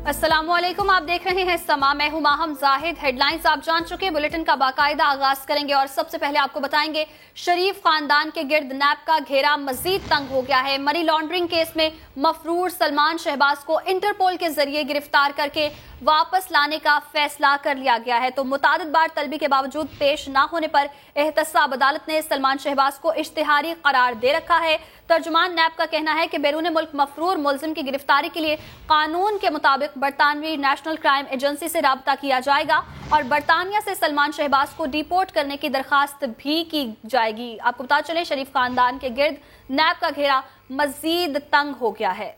अस्सलाम वालेकुम, आप देख रहे हैं समा, मैं हूं माहम जाहिद। हेडलाइंस आप जान चुके, बुलेटिन का बाकायदा आगाज करेंगे और सबसे पहले आपको बताएंगे शरीफ खानदान के गिर्द नैब का घेरा मजीद तंग हो गया है। मनी लॉन्ड्रिंग केस में मफरूर सलमान शहबाज को इंटरपोल के जरिए गिरफ्तार करके वापस लाने का फैसला कर लिया गया है। तो मुतादिद बार तलबी के बावजूद पेश न होने पर एहतसाब अदालत ने सलमान शहबाज को इश्तिहारी करार दे रखा है। तर्जुमान नैब का कहना है कि बैरून मुल्क मफरूर मुलजिम की गिरफ्तारी के लिए कानून के मुताबिक बरतानवी नेशनल क्राइम एजेंसी से राब्ता किया जाएगा और बरतानिया से सलमान शहबाज को डिपोर्ट करने की दरखास्त भी की जाएगी। आपको बता चले, शरीफ खानदान के गिर्द नैब का घेरा मजीद तंग हो गया है।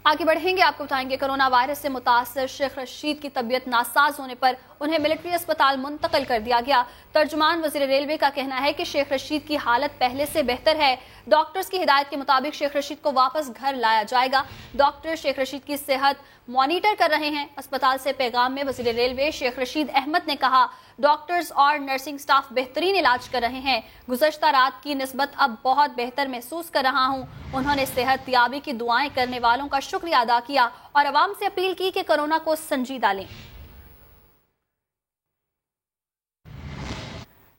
आगे बढ़ेंगे, आपको बताएंगे कोरोना वायरस से मुतासर शेख रशीद की तबीयत नासाज होने पर उन्हें मिलिट्री अस्पताल मुंतकिल कर दिया गया। तर्जुमान वजीर रेलवे का कहना है कि शेख रशीद की हालत पहले से बेहतर है। डॉक्टर्स की हिदायत के मुताबिक शेख रशीद को वापस घर लाया जाएगा। डॉक्टर शेख रशीद की सेहत मॉनिटर कर रहे हैं। अस्पताल से पैगाम में वजीर रेलवे शेख रशीद अहमद ने कहा, डॉक्टर्स और नर्सिंग स्टाफ बेहतरीन इलाज कर रहे हैं। गुज़श्ता रात की निस्बत अब बहुत बेहतर महसूस कर रहा हूं। उन्होंने सेहत याबी की दुआएं करने वालों का शुक्रिया अदा किया और अवाम से अपील की कि कोरोना को संजीदा लें।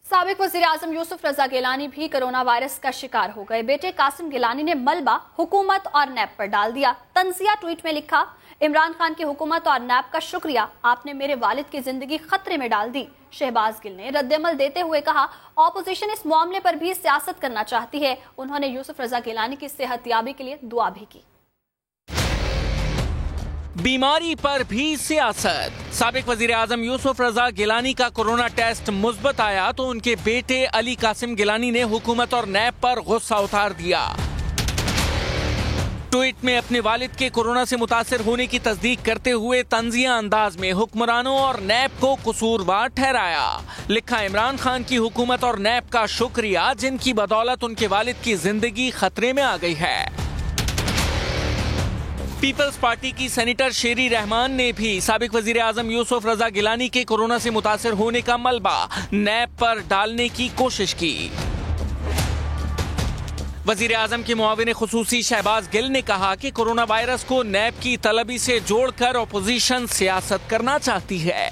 साबिक वज़ीर आज़म यूसुफ रजा गिलानी भी कोरोना वायरस का शिकार हो गए। बेटे कासिम गिलानी ने मलबा हुकूमत और नैब पर डाल दिया। तंजिया ट्वीट में लिखा, इमरान खान की हुकूमत और नैब का शुक्रिया, आपने मेरे वालिद की जिंदगी खतरे में डाल दी। शहबाज गिल ने रद्दमल देते हुए कहा, ऑपोजिशन इस मामले पर भी सियासत करना चाहती है। उन्होंने यूसुफ रजा गिलानी की सेहतयाबी के लिए दुआ भी की। बीमारी पर भी सियासत। साबिक वजीर आजम यूसुफ रजा गिलानी का कोरोना टेस्ट मुस्बत आया तो उनके बेटे अली कासिम गिलानी ने हुकूमत और नैब पर गुस्सा उतार दिया। ट्वीट में अपने वालिद के कोरोना से मुतासिर होने की तस्दीक करते हुए तंजिया अंदाज में हुक्मरानों और नैब को कसूरवार ठहराया। लिखा, इमरान खान की हुकूमत और नैब का शुक्रिया, जिनकी बदौलत उनके वालिद की जिंदगी खतरे में आ गई है। पीपल्स पार्टी की सेनेटर शेरी रहमान ने भी साबिक वजीर आजम यूसुफ रजा गिलानी के कोरोना से मुतासिर होने का मलबा नैब पर डालने की कोशिश की। वजीर आजम के मुआविन खुसूसी शहबाज गिल ने कहा कि कोरोना वायरस को नैब की तलबी से जोड़कर अपोजिशन सियासत करना चाहती है।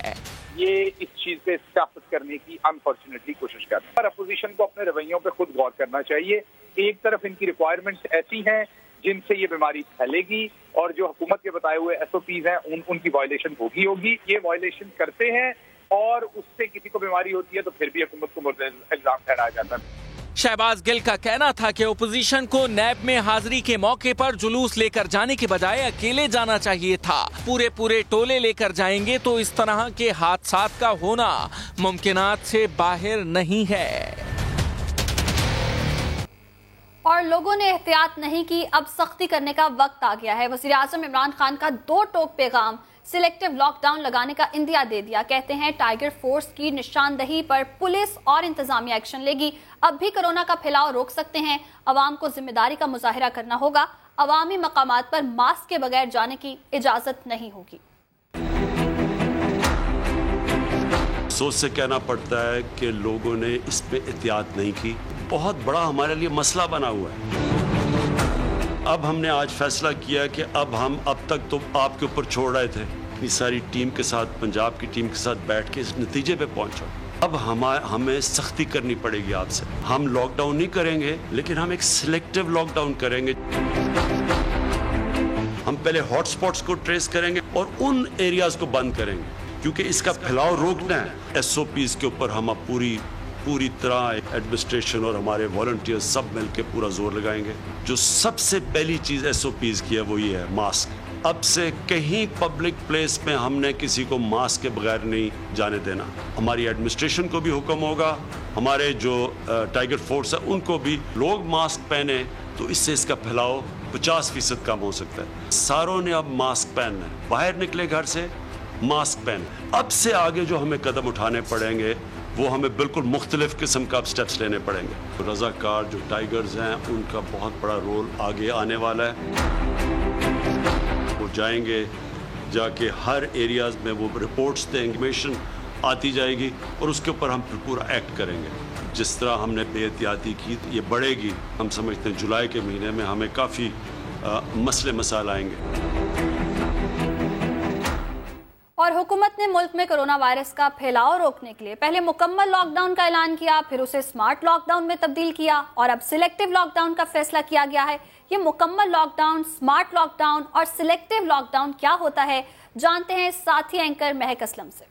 ये इस चीज पे सियासत करने की अनफॉर्चुनेटली कोशिश कर रही है, पर अपोजिशन को अपने रवैयों पे खुद गौर करना चाहिए। एक तरफ इनकी रिक्वायरमेंट्स ऐसी हैं जिनसे ये बीमारी फैलेगी और जो हुकूमत के बताए हुए SOPs हैं उनकी वायलेशन होगी। ये वायलेशन करते हैं और उससे किसी को बीमारी होती है तो फिर भी हुकूमत को इल्जाम ठहराया जाता है। शहबाज गिल का कहना था कि ओपोजिशन को नैब में हाजिरी के मौके पर जुलूस लेकर जाने के बजाय अकेले जाना चाहिए था। पूरे टोले लेकर जाएंगे तो इस तरह के हादसात का होना मुमकिनात से बाहर नहीं है। और लोगों ने एहतियात नहीं की, अब सख्ती करने का वक्त आ गया है। वज़ीर आज़म इमरान खान का 2 टोक पैगाम, सिलेक्टिव लॉकडाउन लगाने का इंदिया दे दिया। कहते हैं टाइगर फोर्स की निशानदही पर पुलिस और इंतजामिया एक्शन लेगी। अब भी कोरोना का फैलाव रोक सकते हैं। अवाम को जिम्मेदारी का मुजाहिरा करना होगा। अवामी मकामात पर मास्क के बगैर जाने की इजाजत नहीं होगी। सोच से कहना पड़ता है कि लोगों ने इस पे एहतियात नहीं की। बहुत बड़ा हमारे लिए मसला बना हुआ है। अब हमने आज फैसला किया कि अब तक तो आपके ऊपर छोड़ रहे थे, इतनी सारी टीम के साथ, पंजाब की टीम के साथ बैठ के इस नतीजे पे पहुंचा। अब हमें सख्ती करनी पड़ेगी आपसे। हम लॉकडाउन नहीं करेंगे, लेकिन हम एक सिलेक्टिव लॉकडाउन करेंगे। हम पहले हॉटस्पॉट्स को ट्रेस करेंगे और उन एरियाज को बंद करेंगे, क्योंकि इसका फैलाव रोकना है। SOPs के ऊपर हम अब पूरी तरह एडमिनिस्ट्रेशन और हमारे वॉलंटियर्स सब मिलकर पूरा जोर लगाएंगे। जो सबसे पहली चीज SOPs की है वो ये है मास्क। अब से कहीं पब्लिक प्लेस में हमने किसी को मास्क के बगैर नहीं जाने देना। हमारी एडमिनिस्ट्रेशन को भी हुक्म होगा, हमारे जो टाइगर फोर्स है उनको भी। लोग मास्क पहने तो इससे इसका फैलाव 50% कम हो सकता है। सारों ने अब मास्क पहनना है, बाहर निकले घर से मास्क पहने। अब से आगे जो हमें कदम उठाने पड़ेंगे वो हमें बिल्कुल मुख्तलिफ किस्म का स्टेप्स लेने पड़ेंगे। रज़ाकार जो टाइगर्स हैं उनका बहुत बड़ा रोल आगे आने वाला है। वो जाएंगे, जाके हर एरियाज में वो रिपोर्ट्स देंगे, इंफॉर्मेशन आती जाएगी और उसके ऊपर हम फिर पूरा एक्ट करेंगे। जिस तरह हमने बेहतियाती की ये बढ़ेगी। हम समझते हैं जुलाई के महीने में हमें काफ़ी मसले मसाइल आएंगे। और हुकूमत ने मुल्क में कोरोना वायरस का फैलाव रोकने के लिए पहले मुकम्मल लॉकडाउन का ऐलान किया, फिर उसे स्मार्ट लॉकडाउन में तब्दील किया और अब सिलेक्टिव लॉकडाउन का फैसला किया गया है। ये मुकम्मल लॉकडाउन, स्मार्ट लॉकडाउन और सिलेक्टिव लॉकडाउन क्या होता है, जानते हैं साथी एंकर महक असलम से।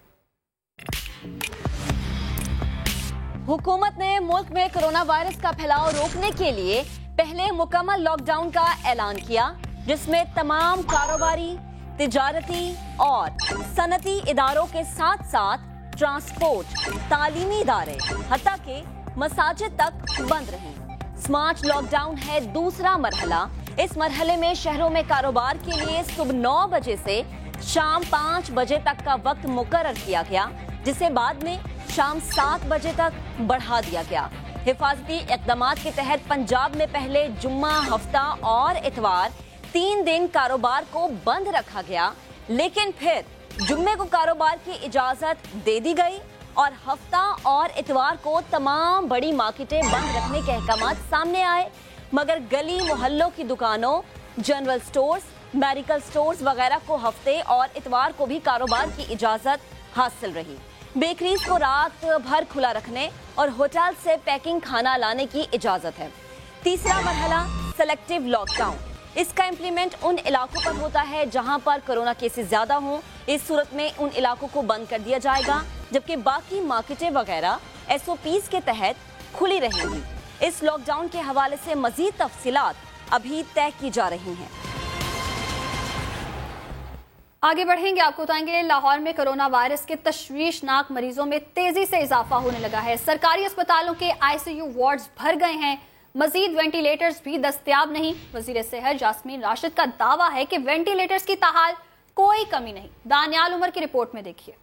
हुकूमत ने मुल्क में कोरोना वायरस का फैलाव रोकने के लिए पहले मुकम्मल लॉकडाउन का ऐलान किया, जिसमें तमाम कारोबारी, तिजारती और सनती इदारों के साथ साथ ट्रांसपोर्ट, तालीमी इदारे, हत्ता के मसाजिद तक बंद रहीं। स्मार्ट लॉकडाउन है दूसरा मरहला। इस मरहले में शहरों में कारोबार के लिए सुबह 9 बजे से शाम 5 बजे तक का वक्त मुकर्रर किया गया, जिसे बाद में शाम 7 बजे तक बढ़ा दिया गया। हिफाजती इक़दामात के तहत पंजाब में पहले जुम्मा, हफ्ता और इतवार 3 दिन कारोबार को बंद रखा गया, लेकिन फिर जुम्मे को कारोबार की इजाजत दे दी गई और हफ्ता और इतवार को तमाम बड़ी मार्केटें बंद रखने के अहकाम सामने आए, मगर गली मोहल्लों की दुकानों, जनरल स्टोर्स, मेडिकल स्टोर्स वगैरह को हफ्ते और इतवार को भी कारोबार की इजाजत हासिल रही। बेकरीज को रात भर खुला रखने और होटल से पैकिंग खाना लाने की इजाजत है। तीसरा मरहला सेलेक्टिव लॉकडाउन। इसका इम्प्लीमेंट उन इलाकों पर होता है जहां पर कोरोना केसेस ज्यादा हों। इस सूरत में उन इलाकों को बंद कर दिया जाएगा, जबकि बाकी मार्केटें वगैरह SOPs के तहत खुली रहेंगी। इस लॉकडाउन के हवाले से मजीद तफसीलात अभी तय की जा रही हैं। आगे बढ़ेंगे, आपको बताएंगे लाहौर में कोरोना वायरस के तशवीशनाक मरीजों में तेजी से इजाफा होने लगा है। सरकारी अस्पतालों के ICU वार्ड्स भर गए हैं, मजीद वेंटिलेटर्स भी दस्तयाब नहीं। वजीर सेहत जास्मीन राशिद का दावा है कि वेंटिलेटर्स की ताहाल कोई कमी नहीं। दानियाल उमर की रिपोर्ट में देखिए।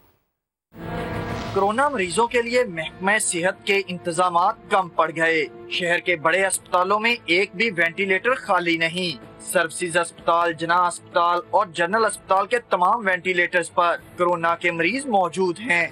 कोरोना मरीजों के लिए महकमा सेहत के इंतजामात कम पड़ गए। शहर के बड़े अस्पतालों में एक भी वेंटिलेटर खाली नहीं। सर्विसेज अस्पताल, जना अस्पताल और जनरल अस्पताल के तमाम वेंटिलेटर्स पर कोरोना के मरीज मौजूद हैं।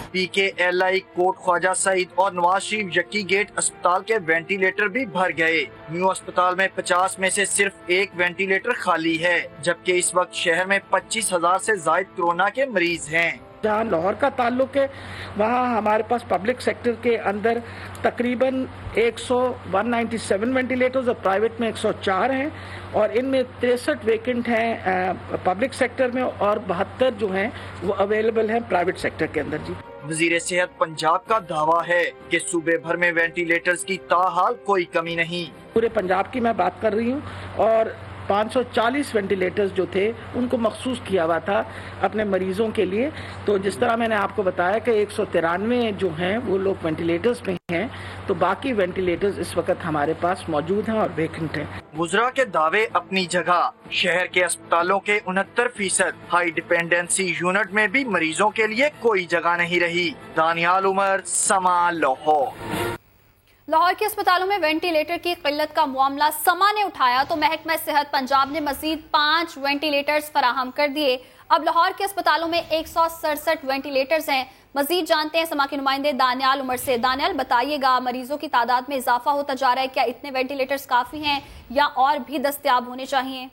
PKLI, कोट ख्वाजा सईद और नवाज शरीफ जक्की गेट अस्पताल के वेंटिलेटर भी भर गए। न्यू अस्पताल में 50 में से सिर्फ एक वेंटिलेटर खाली है, जबकि इस वक्त शहर में 25,000 से ज्यादा कोरोना के मरीज हैं। जहाँ लाहौर का ताल्लुक है वहाँ हमारे पास पब्लिक सेक्टर के अंदर तकरीबन 197 वेंटिलेटर्स और प्राइवेट में 104 हैं और इनमें 63 वेकेंट हैं पब्लिक सेक्टर में और 72 जो हैं वो अवेलेबल हैं प्राइवेट सेक्टर के अंदर। जी, वजीर सेहत पंजाब का दावा है कि सूबे भर में वेंटिलेटर्स की ताहाल कोई कमी नहीं। पूरे पंजाब की मैं बात कर रही हूँ और 540 वेंटिलेटर्स जो थे उनको मखसूस किया हुआ था अपने मरीजों के लिए। तो जिस तरह मैंने आपको बताया कि 193 जो हैं वो लोग वेंटिलेटर्स में हैं, तो बाकी वेंटिलेटर्स इस वक्त हमारे पास मौजूद हैं और वेकेंट हैं। वुज़रा के दावे अपनी जगह। शहर के अस्पतालों के 69% हाई डिपेंडेंसी यूनिट में भी मरीजों के लिए कोई जगह नहीं रही। दानियाल उमर, समा, लाहौर। लाहौर के अस्पतालों में वेंटिलेटर की किल्लत का मामला समा ने उठाया तो महकमा सेहत पंजाब ने मजीद 5 वेंटिलेटर्स फराहम कर दिए। अब लाहौर के अस्पतालों में 167 वेंटिलेटर्स हैं। मजीद जानते हैं समा के नुमाइंदे दानियाल उमर से। दानियाल, बताइएगा, मरीजों की तादाद में इजाफा होता जा रहा है, क्या इतने वेंटिलेटर्स काफी हैं या और भी दस्तयाब होने चाहिए?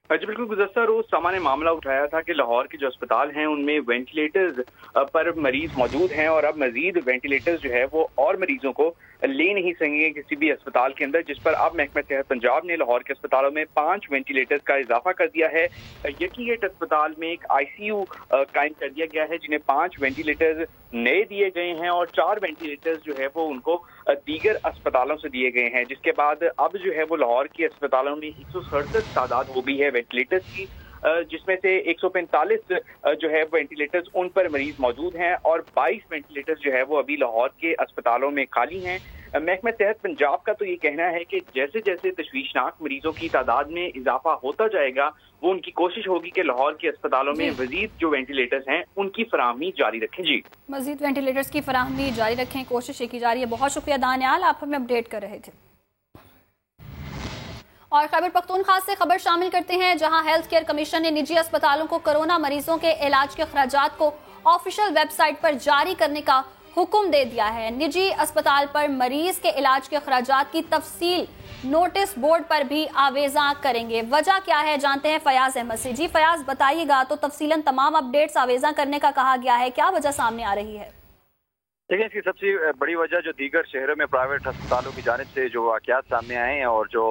जी बिल्कुल, गुज़श्ता रोज समा ने मामला उठाया था कि लाहौर के जो अस्पताल हैं उनमें वेंटिलेटर्स पर मरीज मौजूद हैं और अब मजीद वेंटिलेटर्स जो है वो और मरीजों को ले नहीं सकेंगे किसी भी अस्पताल के अंदर, जिस पर अब महकमा सेहत पंजाब ने लाहौर के अस्पतालों में 5 वेंटिलेटर्स का इजाफा कर दिया है। यकी गेट अस्पताल में एक ICU कायम कर दिया गया है जिन्हें 5 वेंटिलेटर्स नए दिए गए हैं और 4 वेंटिलेटर्स जो है वो उनको दीगर अस्पतालों से दिए गए हैं, जिसके बाद अब जो है वो लाहौर के अस्पतालों में 167 तादाद हो गई है वेंटिलेटर्स की, जिसमें से 145 जो है वेंटिलेटर्स उन पर मरीज मौजूद हैं और 22 वेंटिलेटर्स जो है वो अभी लाहौर के अस्पतालों में खाली हैं। महकमा सेहत पंजाब का तो ये कहना है कि जैसे जैसे तशवीशनाक मरीजों की तादाद में इजाफा होता जाएगा वो उनकी कोशिश होगी कि लाहौर के अस्पतालों में मजीद जो वेंटिलेटर्स हैं उनकी फराहमी जारी रखें। जी, मजीद वेंटिलेटर्स की फराहमी जारी रखें, कोशिश की जा रही है। बहुत शुक्रिया दानियाल, आप हमें अपडेट कर रहे थे। और खैबर पख्तूनख्वा से खबर शामिल करते हैं, जहां हेल्थ केयर कमीशन ने निजी अस्पतालों को कोरोना मरीजों के इलाज के खर्चात को ऑफिशियल वेबसाइट पर जारी करने का हुक्म दे दिया है। निजी अस्पताल पर मरीज के इलाज के खर्चात की तफसील नोटिस बोर्ड पर भी आवेजा करेंगे। वजह क्या है जानते हैं फयाज अहमद से। जी फयाज बताइएगा, तो तफसीलन तमाम अपडेट्स आवेजा करने का कहा गया है, क्या वजह सामने आ रही है? देखिए, इसकी सबसे बड़ी वजह जो दीगर शहरों में प्राइवेट अस्पतालों की जानिब से जो वाक़यात सामने आए हैं और जो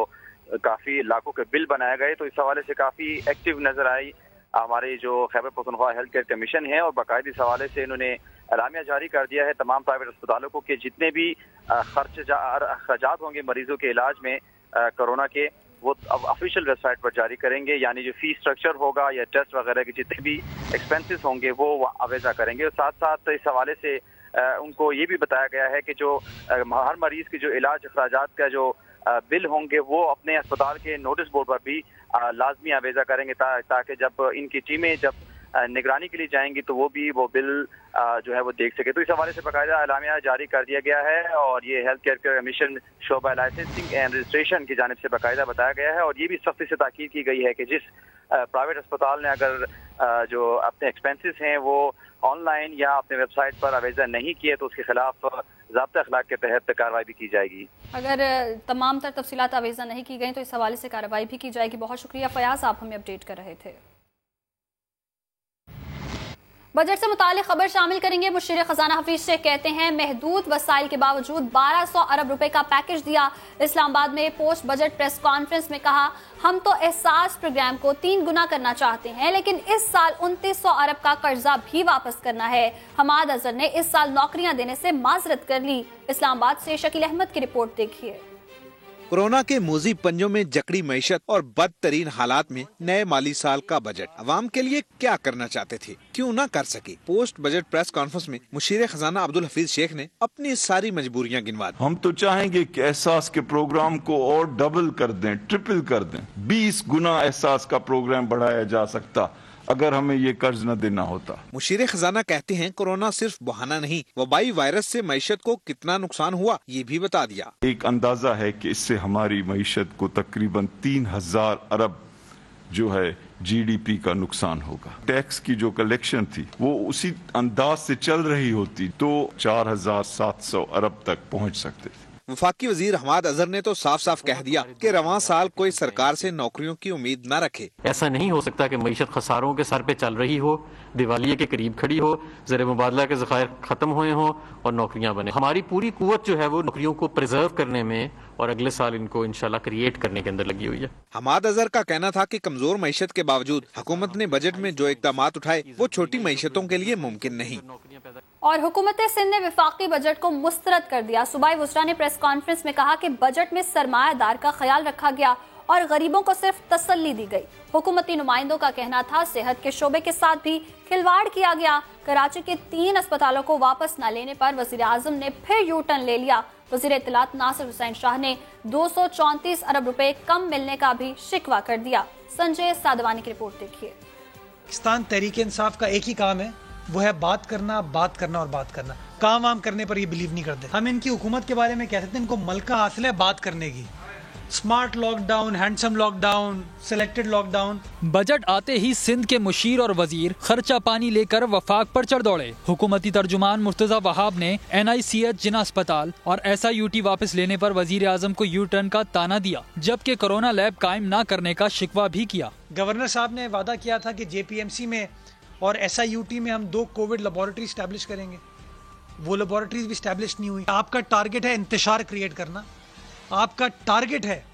काफ़ी लाखों के बिल बनाए गए, तो इस हवाले से काफ़ी एक्टिव नजर आई हमारी जो Khyber Pakhtunkhwa health care commission है और बाकायदे इस हवाले से इन्होंने एलामिया जारी कर दिया है तमाम प्राइवेट अस्पतालों को कि जितने भी खर्चात होंगे मरीजों के इलाज में कोरोना के, वो अब ऑफिशियल वेबसाइट पर जारी करेंगे। यानी जो फीस स्ट्रक्चर होगा या टेस्ट वगैरह के जितने भी एक्सपेंसेस होंगे वो आवेजा करेंगे। और साथ साथ इस हवाले से उनको ये भी बताया गया है कि जो हर मरीज के जो इलाज अखराजात का जो बिल होंगे वो अपने अस्पताल के नोटिस बोर्ड पर भी लाजमी आवेजा करेंगे ताकि जब इनकी टीमें जब निगरानी के लिए जाएंगी तो वो भी वो बिल जो है वो देख सके। तो इस हवाले से बाकायदा एलामिया जारी कर दिया गया है और ये हेल्थ केयर कमीशन शोबा लाइसेंसिंग एंड रजिस्ट्रेशन की जानिब से बाकायदा बताया गया है। और ये भी सख्ती से ताकीद की गई है कि जिस प्राइवेट अस्पताल ने अगर जो अपने एक्सपेंसेस हैं वो ऑनलाइन या अपने वेबसाइट पर आवेजा नहीं किए तो उसके खिलाफ ज़ाब्ता अखलाक के तहत कार्रवाई भी की जाएगी। अगर तमाम तर तफसीलात आवेजा नहीं की गई तो इस हवाले से कार्रवाई भी की जाएगी। बहुत शुक्रिया फयाज, आप हमें अपडेट कर रहे थे। बजट से मुतालिक खबर शामिल करेंगे। मुशीर खजाना हफीज शेख कहते हैं महदूद वसाइल के बावजूद 1200 अरब रुपए का पैकेज दिया। इस्लामाबाद में पोस्ट बजट प्रेस कॉन्फ्रेंस में कहा, हम तो एहसास प्रोग्राम को 3 गुना करना चाहते हैं, लेकिन इस साल 2900 अरब का कर्जा भी वापस करना है। हमाद अजहर ने इस साल नौकरियां देने से माजरत कर ली। इस्लामाबाद से शकील अहमद की रिपोर्ट देखिए। कोरोना के मोजी पंजों में जकड़ी मईशत और बदतरीन हालात में नए माली साल का बजट अवाम के लिए क्या करना चाहते थे, क्यों ना कर सके। पोस्ट बजट प्रेस कॉन्फ्रेंस में मुशीर खजाना अब्दुल हफीज शेख ने अपनी सारी मजबूरियां गिनवा दी। हम तो चाहेंगे कि एहसास के प्रोग्राम को और डबल कर दें, ट्रिपल कर दें। 20 गुना एहसास का प्रोग्राम बढ़ाया जा सकता अगर हमें ये कर्ज न देना होता। मुशीर खजाना कहते हैं कोरोना सिर्फ बहाना नहीं, वबाई वायरस से मईशत को कितना नुकसान हुआ ये भी बता दिया। एक अंदाजा है कि इससे हमारी मईशत को तकरीबन 3000 अरब जो है GDP का नुकसान होगा। टैक्स की जो कलेक्शन थी वो उसी अंदाज से चल रही होती तो 4700 अरब तक पहुंच सकते थे। वफाकी वजीर हमाद अजहर ने तो साफ साफ कह दिया कि रवां साल कोई सरकार से नौकरियों की उम्मीद न रखे। ऐसा नहीं हो सकता कि मईशत खसारों के सर पे चल रही हो, दिवालिये के करीब खड़ी हो, ज़र मुबादला के ज़खायर खत्म हुए हों और नौकरियां बने। हमारी पूरी कुव्वत जो है वो नौकरियों को प्रिजर्व करने में और अगले साल इनको इंशाल्लाह क्रिएट करने के अंदर लगी हुई है। हमाद अजहर का कहना था कि कमजोर मईशत के बावजूद हुकूमत ने बजट में जो इक़दामात उठाए वो छोटी मईशतों के लिए मुमकिन नहीं। और हुकूमत सिंध ने विफाकी बजट को मुस्तरद कर दिया। सूबाई वज़रा ने प्रेस कॉन्फ्रेंस में कहा कि बजट में सरमायादार का ख्याल रखा गया और गरीबों को सिर्फ तसल्ली दी गई। हुकूमती नुमाइंदों का कहना था सेहत के शोबे के साथ भी खिलवाड़ किया गया। कराची के 3 अस्पतालों को वापस न लेने पर वज़ीर आज़म ने फिर यू टर्न ले लिया। वज़ीर इत्तलात नासिर हुसैन शाह ने 234 अरब रुपए कम मिलने का भी शिकवा कर दिया। संजय सादवानी की रिपोर्ट देखिए। पाकिस्तान तहरीक इंसाफ का एक ही काम है, वो है बात करना और बात करना। काम वाम करने पर ये बिलीव नहीं करते। हम इनकी हुकूमत के बारे में कह सकते हैं इनको मलका हासिल है बात करने की। Smart lockdown, handsome lockdown, selected lockdown. Budget आते ही सिंध के मुशीर और वजीर खर्चा पानी लेकर वफाक पर चढ़ दौड़े। हुकूमती तर्जुमान मुर्तजा वहाब ने NICH जिना अस्पताल और SIUT वापस लेने पर वजीर आजम को यू टर्न का ताना दिया, जबकि कोरोना लैब कायम न करने का शिकवा भी किया। गवर्नर साहब ने वादा किया था कि JPMC में और SIUT में हम 2 कोविड लेबोरेटरी स्टैब्लिश करेंगे। वो लेबोरेटरीज भी स्टैब्लिश नहीं हुई। आपका टारगेट है इंतशार क्रिएट करना, आपका टारगेट है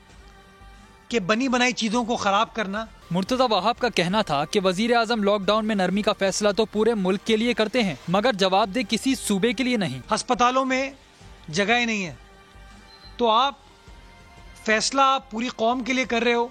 कि बनी बनाई चीजों को खराब करना। मुर्तजा वहाब का कहना था कि वजीर आजम लॉकडाउन में नरमी का फैसला तो पूरे मुल्क के लिए करते हैं मगर जवाबदेह किसी सूबे के लिए नहीं। अस्पतालों में जगह नहीं है तो आप फैसला पूरी कौम के लिए कर रहे हो,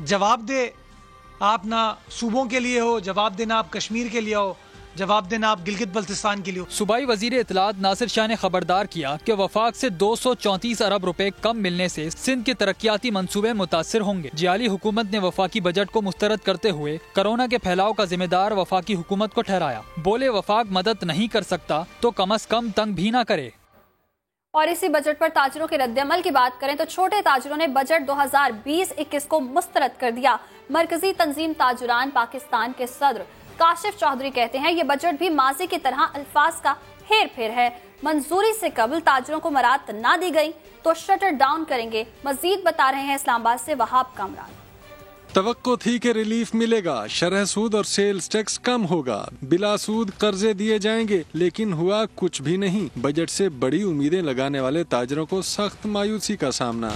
जवाबदेह आप ना सूबों के लिए हो, जवाब देना आप कश्मीर के लिए हो, जवाब देना आप गिलगित बल्तिस्तान के लिए हो। सूबाई वजीर इत्तलात नासिर शाह ने खबरदार किया कि वफाक से 234 अरब रुपए कम मिलने से सिंध के तरक्याती मंसूबे मुतासिर होंगे। जियाली हुकूमत ने वफाकी बजट को मुस्तरद करते हुए कोरोना के फैलाव का जिम्मेदार वफाकी हुकूमत को ठहराया। बोले वफाक मदद नहीं कर सकता तो कम अज कम तंग भी न करे। और इसी बजट पर ताजरों के रद्दअमल की बात करें तो छोटे ताजरों ने बजट 2020-21 को मुस्तरद कर दिया। मरकजी तंजीम ताजरान पाकिस्तान के सदर काशिफ चौधरी कहते हैं ये बजट भी माजी की तरह अल्फाज का हेर फेर है। मंजूरी से कबल ताजरों को मराद ना दी गई तो शटर डाउन करेंगे। मजीद बता रहे हैं इस्लामाबाद से वहाब कामरान। तवक्को थी कि रिलीफ मिलेगा, शरह सूद और सेल्स टैक्स कम होगा, बिला सूद कर्जे दिए जाएंगे, लेकिन हुआ कुछ भी नहीं। बजट से बड़ी उम्मीदें लगाने वाले ताजरों को सख्त मायूसी का सामना।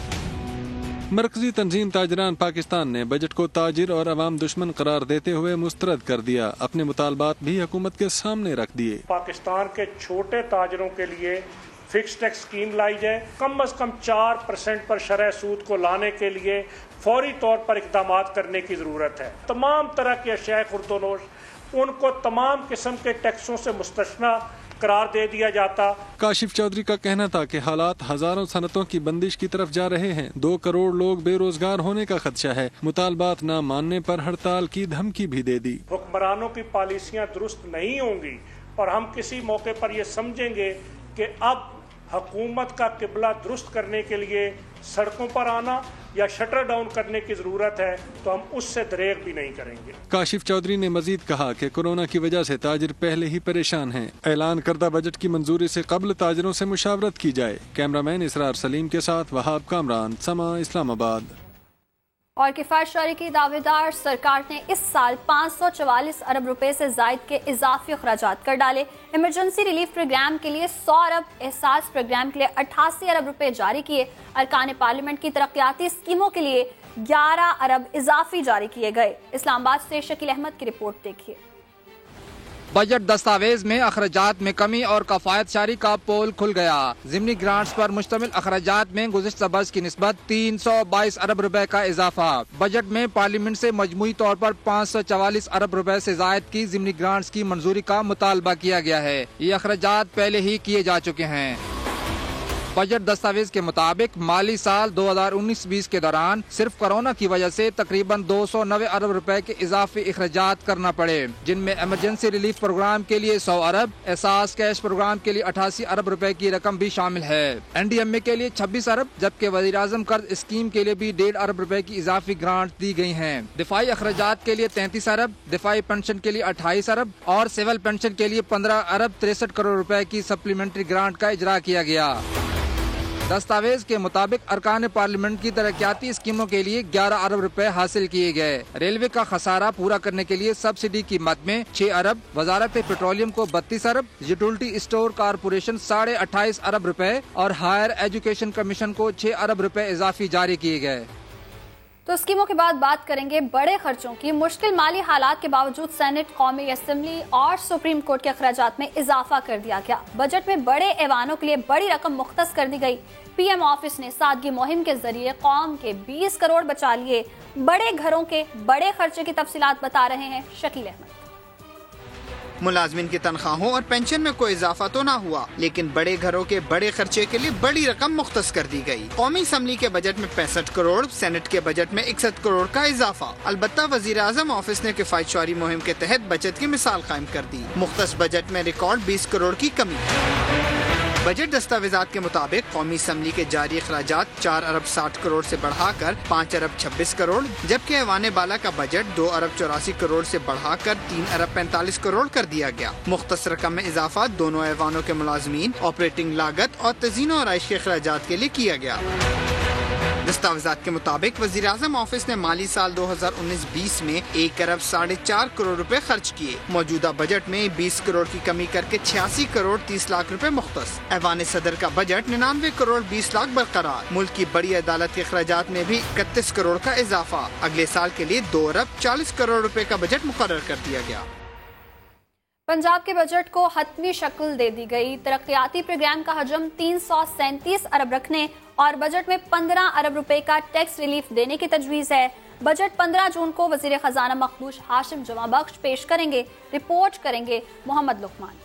मरकजी तंजीम ताजरान पाकिस्तान ने बजट को ताजिर और अवाम दुश्मन करार देते हुए मुस्तरद कर दिया। अपने मुतालबात भी हुकूमत के सामने रख दिए। पाकिस्तान के छोटे ताजरों के लिए फिक्स टैक्स स्कीम लाई जाए, कम से कम 4% पर शरह सूद को लाने के लिए फौरी तौर पर इकदाम करने की ज़रूरत है। तमाम तरह के अशिया खुर्दोनोश उनको तमाम किस्म के टैक्सों से मुस्तस्ना करार दे दिया जाता। काशिफ चौधरी का कहना था कि हालात हजारों सनतों की बंदिश की तरफ जा रहे हैं। 2 करोड़ लोग बेरोजगार होने का खदशा है। मुतालबात न मानने पर हड़ताल की धमकी भी दे दी। हुक्मरानों की पॉलिसियां दुरुस्त नहीं होंगी और हम किसी मौके पर ये समझेंगे कि अब हुकूमत का किबला दुरुस्त करने के लिए सड़कों पर आना या शटर डाउन करने की जरूरत है, तो हम उससे दरेग भी नहीं करेंगे। काशिफ चौधरी ने मजीद कहा कि कोरोना की वजह से ताजिर पहले ही परेशान हैं। ऐलान करदा बजट की मंजूरी से कबल ताजिरों से मुशावरत की जाए। कैमरामैन इसरार सलीम के साथ वहाब कामरान, समा इस्लामाबाद। और किफायतशारी की दावेदार सरकार ने इस साल 544 अरब रुपए से जायद के इजाफी अखराजात कर डाले। इमरजेंसी रिलीफ प्रोग्राम के लिए 100 अरब, एहसास प्रोग्राम के लिए 88 अरब रुपए जारी किए। अरकान पार्लियामेंट की तरक्याती स्कीमों के लिए 11 अरब इजाफी जारी किए गए। इस्लामाबाद से शकील अहमद की रिपोर्ट देखिए। बजट दस्तावेज में अखराजात में कमी और कफायतशारी का पोल खुल गया। ज़िमनी ग्रांट्स पर मुश्तमिल अखराजात में गुज़िश्ता बरस की निस्बत 322 अरब रुपए का इजाफा। बजट में पार्लियामेंट से मजमूई तौर पर 544 अरब रुपए से जायद की ज़िमनी ग्रांट्स की मंजूरी का मुतालबा किया गया है। ये अखराजात पहले ही किए जा चुके हैं। बजट दस्तावेज के मुताबिक माली साल 2019-20 के दौरान सिर्फ कोरोना की वजह से तकरीबन 290 अरब रुपए के इजाफी अखराजात करना पड़े, जिनमें इमरजेंसी रिलीफ प्रोग्राम के लिए 100 अरब, एहसास कैश प्रोग्राम के लिए 88 अरब रुपए की रकम भी शामिल है। NDMA के लिए 26 अरब, जबकि वज़ीर-ए-आज़म कर्ज स्कीम के लिए भी 1.5 अरब रुपए की इजाफी ग्रांट दी गई हैं। दिफाई अखराजात के लिए 33 अरब, दिफाई पेंशन के लिए 28 अरब और सिविल पेंशन के लिए 15 अरब 63 करोड़ रुपए की सप्लीमेंट्री ग्रांट का इजरा किया गया। दस्तावेज के मुताबिक अरकान पार्लियामेंट की तरक्याती स्कीमों के लिए 11 अरब रुपए हासिल किए गए। रेलवे का खसारा पूरा करने के लिए सब्सिडी की मद में 6 अरब, वजारत पेट्रोलियम को 32 अरब, यूटिलिटी स्टोर कारपोरेशन 28.5 अरब रुपए और हायर एजुकेशन कमीशन को 6 अरब रुपए इजाफी जारी किए गए। तो स्कीमों के बाद बात करेंगे बड़े खर्चों की। मुश्किल माली हालात के बावजूद सेनेट, कौमी असम्बली और सुप्रीम कोर्ट के अखराजात में इजाफा कर दिया गया। बजट में बड़े ऐवानों के लिए बड़ी रकम मुख्तस कर दी गई। PM ऑफिस ने सादगी मुहिम के जरिए कौम के 20 करोड़ बचा लिए। बड़े घरों के बड़े खर्चे की तफसीलात बता रहे हैं शकील अहमद। मुलाजमिन की तनख्वाहों और पेंशन में कोई इजाफा तो ना हुआ, लेकिन बड़े घरों के बड़े खर्चे के लिए बड़ी रकम मुख्तस कर दी गई। कौमी असम्बली के बजट में 65 करोड़, सेनेट के बजट में 61 करोड़ का इजाफा। अलबत्ता वज़ीर-ए-आज़म ऑफिस ने किफायतशारी मुहिम के तहत बचत की मिसाल कायम कर दी। मुख्तस बजट में रिकॉर्ड 20 करोड़ की कमी। बजट दस्तावेजात के मुताबिक कौमी असम्बली के जारी अखराजात 4 अरब 60 करोड़ से बढ़ाकर 5 अरब 26 करोड़, जबकि ऐवान बाला का बजट 2 अरब 84 करोड़ से बढ़ाकर 3 अरब 45 करोड़ कर दिया गया। मुख्तस रकम में इजाफा दोनों ऐवानों के मुलाजमीन, ऑपरेटिंग लागत और तज़ीन और आइश के अखराजात के लिए किया गया। दस्तावेजात के मुताबिक वज़ीर-ए-आज़म ऑफिस ने माली साल 2019-20 में 1 अरब 4.5 करोड़ रुपए खर्च किए। मौजूदा बजट में 20 करोड़ की कमी करके 86 करोड़ 30 लाख रुपए मुख्तस। ऐवान सदर का बजट 99 करोड़ 20 लाख बरकरार। मुल्क की बड़ी अदालत के अखराजात में भी 31 करोड़ का इजाफा। अगले साल के लिए 2 अरब 40 करोड़ रुपए का बजट मुकर्रर कर दिया गया। पंजाब के बजट को हतमी शक्ल दे दी गई। तरक्याती प्रोग्राम का हजम 337 अरब रखने और बजट में 15 अरब रुपए का टैक्स रिलीफ देने की तजवीज़ है। बजट 15 जून को वजीर खजाना मखदूश हाशिम जमा बख्श पेश करेंगे। रिपोर्ट करेंगे मोहम्मद लुकमान।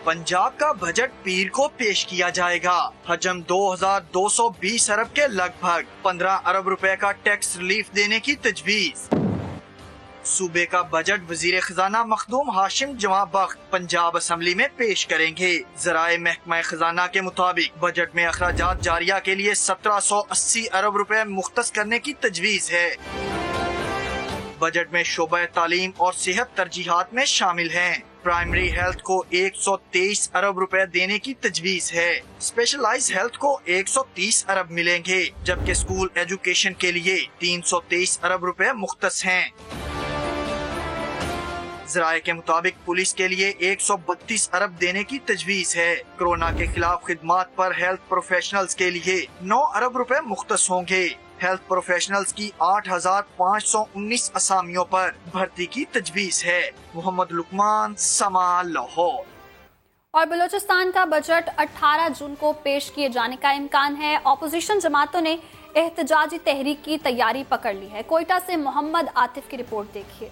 पंजाब का बजट पीर को पेश किया जाएगा। हजम 2220 अरब के लगभग 15 अरब रुपए का टैक्स रिलीफ देने की तजवीज़। सूबे का बजट वजीर खजाना मखदूम हाशिम जमा बख्श पंजाब असम्बली में पेश करेंगे। ज़राए महकमा खजाना के मुताबिक बजट में अखराजात जारिया के लिए 1780 अरब रुपए मुख्तस करने की तजवीज़ है। बजट में शोबा तालीम और सेहत तरजीहात में शामिल हैं। प्राइमरी हेल्थ को 123 अरब रुपए देने की तजवीज है। स्पेशलाइज्ड हेल्थ को 130 अरब मिलेंगे, जबकि स्कूल एजुकेशन के लिए 323 अरब रुपए मुख्तस हैं। ज़राए के मुताबिक पुलिस के लिए 132 अरब देने की तजवीज है। कोरोना के खिलाफ खिदमात पर हेल्थ प्रोफेशनल्स के लिए 9 अरब रुपए मुख्तस होंगे। हेल्थ प्रोफेशनल्स की 8,519 असामियों पर भर्ती की तजवीज है। मोहम्मद लुकमान, समा, लाहौर। और बलूचिस्तान का बजट 18 जून को पेश किए जाने का इम्कान है। ऑपोजिशन जमातों ने एहतजाजी तहरीक की तैयारी पकड़ ली है। कोयटा से मोहम्मद आतिफ की रिपोर्ट देखिए।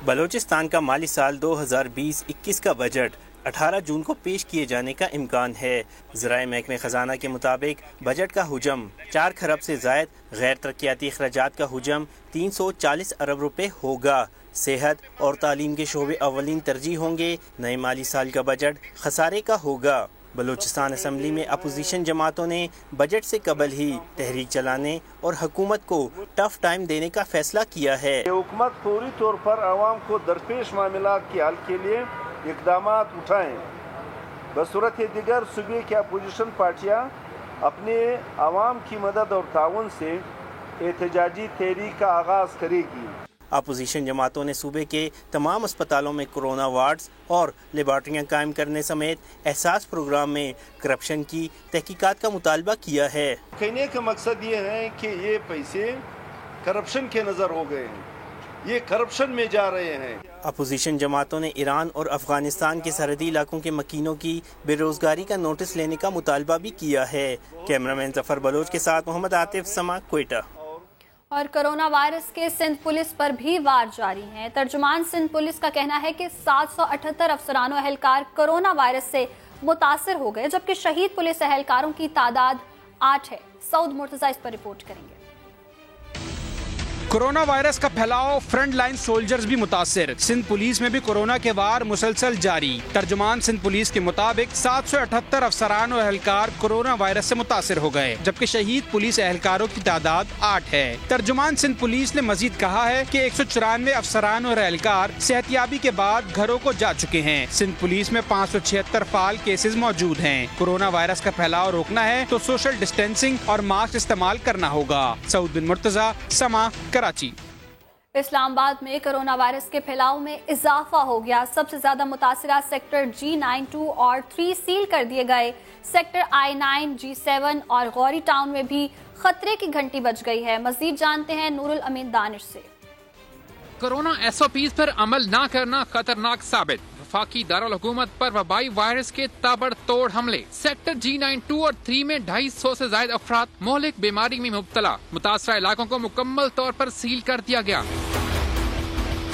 बलूचिस्तान का माली साल 2020-21 का बजट 18 जून को पेश किए जाने का इम्कान है। ज़राए महकमे ख़जाना के मुताबिक बजट का हुजम 4 खरब से ज़ायद, गैर तरक्याती अखराजात का हुजम 340 अरब रुपए होगा। सेहत और तालीम के शोबे अव्वलीन तरजीह होंगे। नए माली साल का बजट खसारे का होगा। बलूचिस्तान असम्बली में अपोजिशन जमातों ने बजट से कबल ही तहरीक चलाने और हुकूमत को टफ टाइम देने का फैसला किया है। हुकूमत फौरी तौर पर आवाम को दरपेश मामला के हल के लिए इक़दाम उठाएं। बसूरत दिगर सूबे की अपोजिशन पार्टियाँ अपने आवाम की मदद और ताउन से एहतजाजी तहरीक का आगाज़ करेगी। अपोजिशन जमातों ने सूबे के तमाम अस्पतालों में कोरोना वार्ड्स और लेबॉर्ट्रियाँ कायम करने समेत एहसास प्रोग्राम में करप्शन की तहकीकात का मुतालबा किया है। कहने का मकसद ये है कि ये पैसे करप्शन के नज़र हो गए हैं, ये करप्शन में जा रहे हैं। अपोजिशन जमातों ने ईरान और अफगानिस्तान के सरहदी इलाकों के मकीनों की बेरोजगारी का नोटिस लेने का मुतालबा भी किया है। कैमरामैन जफर बलोच के साथ मोहम्मद आतिफ, समा, कोयटा। और कोरोना वायरस के सिंध पुलिस पर भी वार जारी है। तर्जुमान सिंध पुलिस का कहना है कि 778 अफसरान और एहलकार कोरोना वायरस से मुतासिर हो गए, जबकि शहीद पुलिस एहलकारों की तादाद 8 है। सऊद मुर्तजा इस पर रिपोर्ट करेंगे। कोरोना वायरस का फैलाव, फ्रंट लाइन सोल्जर्स भी मुतासिर। सिंध पुलिस में भी कोरोना के वार मुसलसल जारी। तर्जुमान सिंध पुलिस के मुताबिक 778 अफसरान और एहलकार कोरोना वायरस से मुतासिर हो गए, जबकि शहीद पुलिस एहलकारों की तादाद 8 है। तर्जुमान सिंध पुलिस ने मजीद कहा है कि 194 अफसरान और एहलकार सेहतियाबी के बाद घरों को जा चुके हैं। सिंध पुलिस में 576 फाल केसेज मौजूद हैं। कोरोना वायरस का फैलाव रोकना है तो सोशल डिस्टेंसिंग और मास्क इस्तेमाल करना होगा। सऊद बिन मुर्तजा, समा, कराची। इस्लामाबाद में कोरोना वायरस के फैलाव में इजाफा हो गया। सबसे ज्यादा मुतासिरा सेक्टर G9, 2 और 3 सील कर दिए गए। सेक्टर I9, G7 और गौरी टाउन में भी खतरे की घंटी बज गई है। मजीद जानते हैं नूरुल अमीन दानिश से। कोरोना SOPs पर अमल न करना खतरनाक साबित। वफाकी दारुल हुकूमत पर वबाई वायरस के ताबड़तोड़ हमले। सेक्टर G9, 2 और 3 में 250 से ज्यादा अफराद मोहलिक बीमारी में मुब्तला। मुतासरा इलाकों को मुकम्मल तौर पर सील कर दिया गया।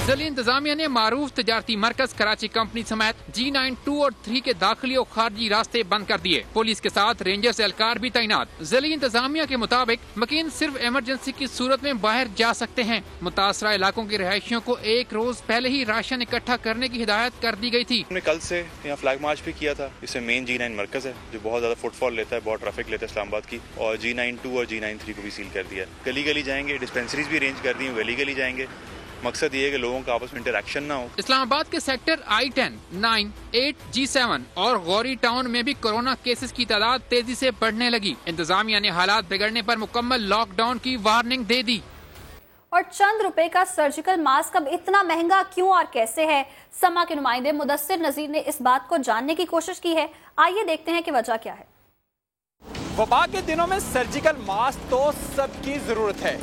जिला इंतजामिया ने मारूफ तजारती मरकज कराची कंपनी समेत G9, 2 और 3 के दाखिली और खारजी रास्ते बंद कर दिए। पुलिस के साथ रेंजर्स एहलकार भी तैनात। जिला इंतजामिया के मुताबिक मकीन सिर्फ इमरजेंसी की सूरत में बाहर जा सकते हैं। मुतासरा इलाकों के रहायशियों को एक रोज पहले ही राशन इकट्ठा करने की हिदायत कर दी गई थी। हमने कल से यहाँ फ्लैग मार्च भी किया था। इससे मेन G9 मरकज है जो बहुत ज्यादा फुटफॉल लेता है, बहुत ट्रैफिक लेता है इस्लामाबाद की, और G9, 2 और G9, 3 को भी सील कर दिया। गली गली जाएंगे, डिस्पेंसरीज भी अरेंज कर दी, गली गली जाएंगे। मकसद ये है कि लोगों का आपस में इंटरेक्शन ना हो। इस्लामाबाद के सेक्टर I10, 9, 8, G7 और गौरी टाउन में भी कोरोना केसेस की तादाद तेजी से बढ़ने लगी। इंतजामिया ने हालात बिगड़ने पर मुकम्मल लॉकडाउन की वार्निंग दे दी। और चंद रुपए का सर्जिकल मास्क अब इतना महंगा क्यों और कैसे है? समा के नुमाइंदे मुदस्सिर नजीर ने इस बात को जानने की कोशिश की है। आइए देखते हैं कि वजह क्या है। वबा के दिनों में सर्जिकल मास्क तो सबकी जरूरत है।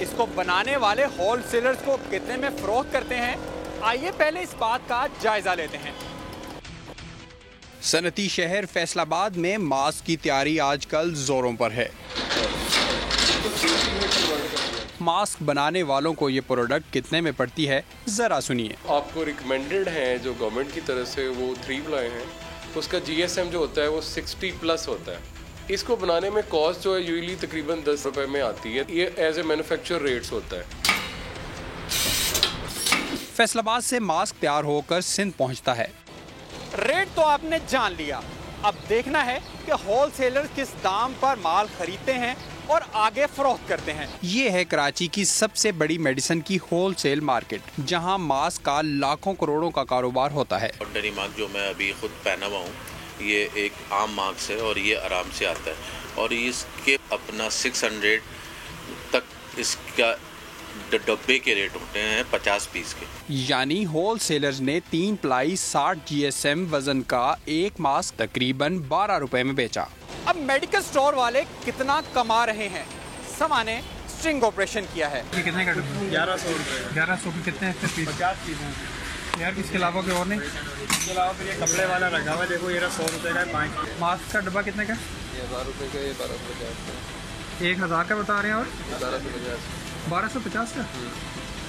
इसको बनाने वाले होलसेलर्स को कितने में फरोख्त करते हैं, आइए पहले इस बात का जायजा लेते हैं। सनती शहर फैसलाबाद में मास्क की तैयारी आजकल जोरों पर है। मास्क बनाने वालों को ये प्रोडक्ट कितने में पड़ती है, जरा सुनिए। आपको रिकमेंडेड है जो गवर्नमेंट की तरफ से वो 3 प्लाई हैं, उसका GSM जो होता है वो 60+ होता है। इसको बनाने में कॉस्ट जो है यूजली तकरीबन 10 रुपए में आती है। ये एज ए मैन्युफैक्चर रेट्स होता है। फैसलाबाद से मास्क तैयार होकर सिंध पहुंचता है। रेट तो आपने जान लिया, अब देखना है कि होलसेलर किस दाम पर माल खरीदते हैं और आगे फरोख्त करते हैं। ये है कराची की सबसे बड़ी मेडिसिन की होल सेल मार्केट, जहाँ मास्क का लाखों करोड़ों का कारोबार होता है। ऑर्डिनरी मास्क जो मैं अभी खुद पहना हुआ हूँ, ये एक आम मास्क है और ये आराम से आता है, और इसके अपना 600 तक इसका डब्बे के रेट होते हैं 50 पीस के। यानी होल सेलर्स ने 3 प्लाई 60 GSM वजन का एक मास्क तकरीबन 12 रुपए में बेचा। अब मेडिकल स्टोर वाले कितना कमा रहे हैं? समा ने स्ट्रिंग ऑपरेशन किया है। ये कितने का? 1100 रुपये। 1100 के कितने पीस? 50 पीस हैं यार। इसके अलावा कोई और नहीं? इसके अलावा फिर ये कपड़े वाला रखा हुआ है, देखो ये 100 रुपये का है 5। मास्क का डब्बा कितने का? ये 1000 रुपये का, ये 1250 का। 1000 का बता रहे हैं और 1250। 1250 का?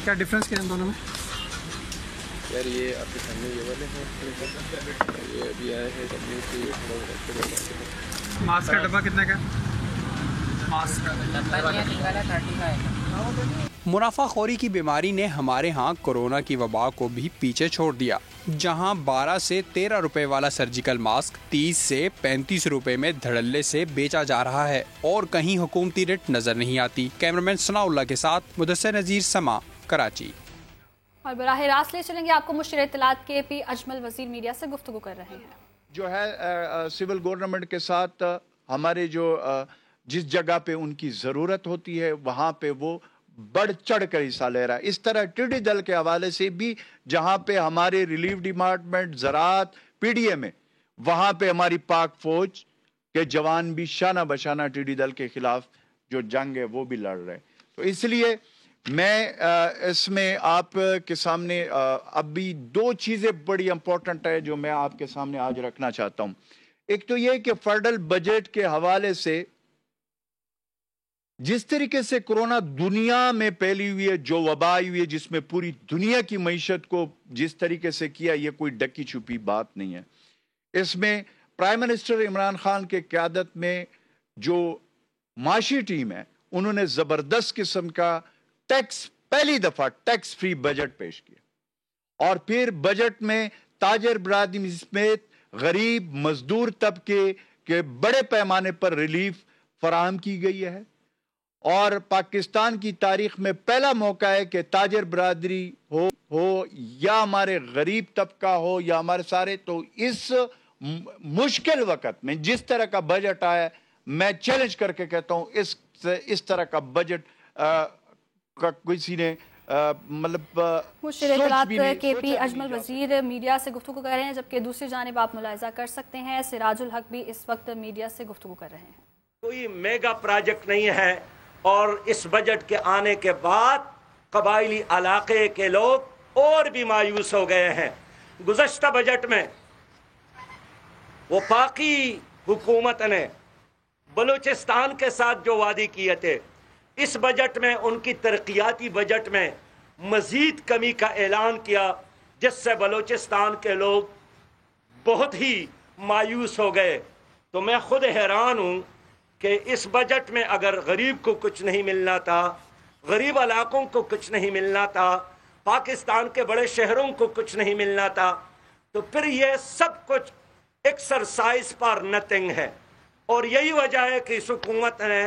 क्या डिफरेंस क्या है दोनों में? यार ये आपके सामने ये वाले हैं, ये अभी आए हैं कंपनी से। मास्क का डब्बा कितने का? मास्क का मुनाफाखोरी की बीमारी ने हमारे यहाँ कोरोना की वबा को भी पीछे छोड़ दिया, जहाँ 12 से 13 रुपए वाला सर्जिकल मास्क 30 से 35 रुपए में धड़ल्ले से बेचा जा रहा है और कहीं हुकूमती रेट नजर नहीं आती। कैमरामैन सनाउल्लाह के साथ मुदस्सिर नज़ीर, समा, कराची। और बराह रास्त ले चलेंगे आपको मुशीर इत्तलात KP अजमल वजीर मीडिया से गुफ्तगू कर रहे हैं। जो है सिविल गवर्नमेंट के साथ हमारे जो जिस जगह पे उनकी ज़रूरत होती है वहाँ पे वो बढ़ चढ़ कर हिस्सा ले रहा है। इस तरह टिड्डी दल के हवाले से भी जहाँ पे हमारे रिलीफ डिपार्टमेंट, ज़राअत, PDA में, वहाँ पे हमारी पाक फौज के जवान भी शाना बशाना टिड्डी दल के खिलाफ जो जंग है वो भी लड़ रहे हैं। तो इसलिए मैं इसमें आपके सामने अभी 2 चीज़ें बड़ी इंपॉर्टेंट है जो मैं आपके सामने आज रखना चाहता हूँ। एक तो ये कि फेडरल बजट के हवाले से जिस तरीके से कोरोना दुनिया में फैली हुई है, जो वबा हुई है, जिसमें पूरी दुनिया की मईशत को जिस तरीके से किया, ये कोई डकी छुपी बात नहीं है। इसमें प्राइम मिनिस्टर इमरान खान के क़यादत में जो माशी टीम है, उन्होंने ज़बरदस्त किस्म का टैक्स, पहली दफ़ा टैक्स फ्री बजट पेश किया और फिर बजट में ताजर बरादरी समेत गरीब मजदूर तबके के बड़े पैमाने पर रिलीफ फराहम की गई है। और पाकिस्तान की तारीख में पहला मौका है कि ताजर बरादरी हो या हमारे गरीब तबका हो या हमारे सारे, तो इस मुश्किल वक्त में जिस तरह का बजट आया, मैं चैलेंज करके कहता हूँ इस तरह का बजट का किसी ने मतलब मुशीर इत्तलात KP अजमल वजीर मीडिया से गुफ्तगू कर रहे हैं, जबकि दूसरी जानिब आप मुलाहिजा कर सकते हैं सिराजुल हक भी इस वक्त मीडिया से गुफ्तगू कर रहे हैं। कोई मेगा प्रोजेक्ट नहीं है और इस बजट के आने के बाद कबायली इलाके के लोग और भी मायूस हो गए हैं। गुज़श्ता बजट में वफाकी हुकूमत ने बलूचिस्तान के साथ जो वादे किए थे, इस बजट में उनकी तरक्याती बजट में मजीद कमी का ऐलान किया, जिससे बलूचिस्तान के लोग बहुत ही मायूस हो गए। तो मैं खुद हैरान हूँ कि इस बजट में अगर गरीब को कुछ नहीं मिलना था, गरीब इलाकों को कुछ नहीं मिलना था, पाकिस्तान के बड़े शहरों को कुछ नहीं मिलना था, तो फिर ये सब कुछ एक्सरसाइज फॉर नथिंग है। और यही वजह है कि इस हुकूमत ने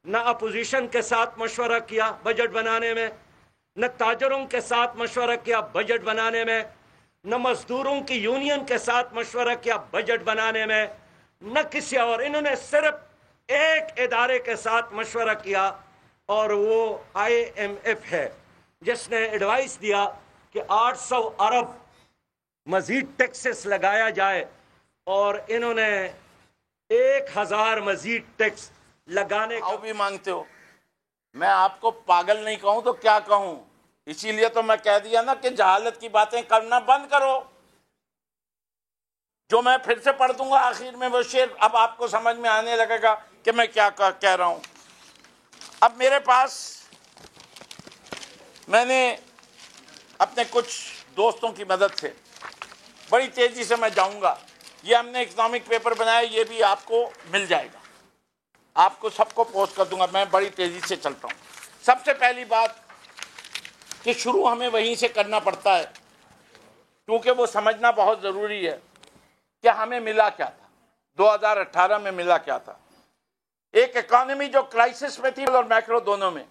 न अपोजिशन के साथ मशवरा किया बजट बनाने में, न ताजरों के साथ मशवरा किया बजट बनाने में, न मजदूरों की यूनियन के साथ मशवरा किया बजट बनाने में, न किसी और। इन्होंने सिर्फ एक इदारे के साथ मशवरा किया और वो IMF है, जिसने एडवाइस दिया कि 800 अरब मजीद टैक्सेस लगाया जाए और इन्होंने 1000 मजीद टैक्स लगाने का भी मांगते हो। मैं आपको पागल नहीं कहूं तो क्या कहूं, इसीलिए तो मैं कह दिया ना कि जहालत की बातें करना बंद करो। जो मैं फिर से पढ़ दूंगा आखिर में वो शेर, अब आपको समझ में आने लगेगा कि मैं क्या कह रहा हूं। अब मेरे पास, मैंने अपने कुछ दोस्तों की मदद से बड़ी तेजी से मैं जाऊंगा, ये हमने इकोनॉमिक पेपर बनाया, ये भी आपको मिल जाएगा, आपको सबको पोस्ट कर दूंगा। मैं बड़ी तेजी से चलता हूँ। सबसे पहली बात कि शुरू हमें वहीं से करना पड़ता है, क्योंकि वो समझना बहुत ज़रूरी है कि हमें मिला क्या था, 2018 में मिला क्या था। एक इकोनॉमी जो क्राइसिस में थी और मैक्रो दोनों में,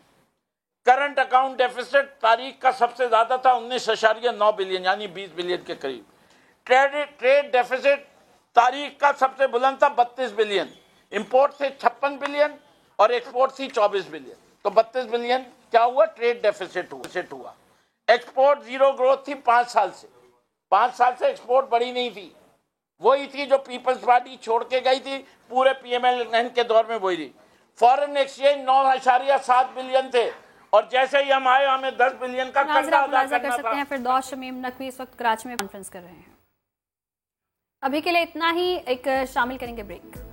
करंट अकाउंट डेफिसिट तारीख का सबसे ज्यादा था 19.9 बिलियन यानी 20 बिलियन के करीब। ट्रेड डेफिसिट तारीख का सबसे बुलंद था 32 बिलियन। इंपोर्ट से 56 बिलियन और एक्सपोर्ट थी 24 बिलियन। तो 32 बिलियन क्या हुआ? ट्रेड डेफिसिट हुआ। एक्सपोर्ट जीरो ग्रोथ थी 5 साल से। 5 साल से एक्सपोर्ट बढ़ी नहीं थी, वही थी जो पीपल्स पार्टी छोड़ के गई थी पूरे PMLN के दौर में, वही थी। फॉरेन एक्सचेंज 9.7 बिलियन थे और जैसे ही हम आए हमें 10 बिलियन का कर्जा अदा करना सकते हैं। फिर दौर शमीम नकवी इस वक्त कराची में कॉन्फ्रेंस कर रहे हैं। अभी के लिए इतना ही, एक शामिल करेंगे ब्रेक,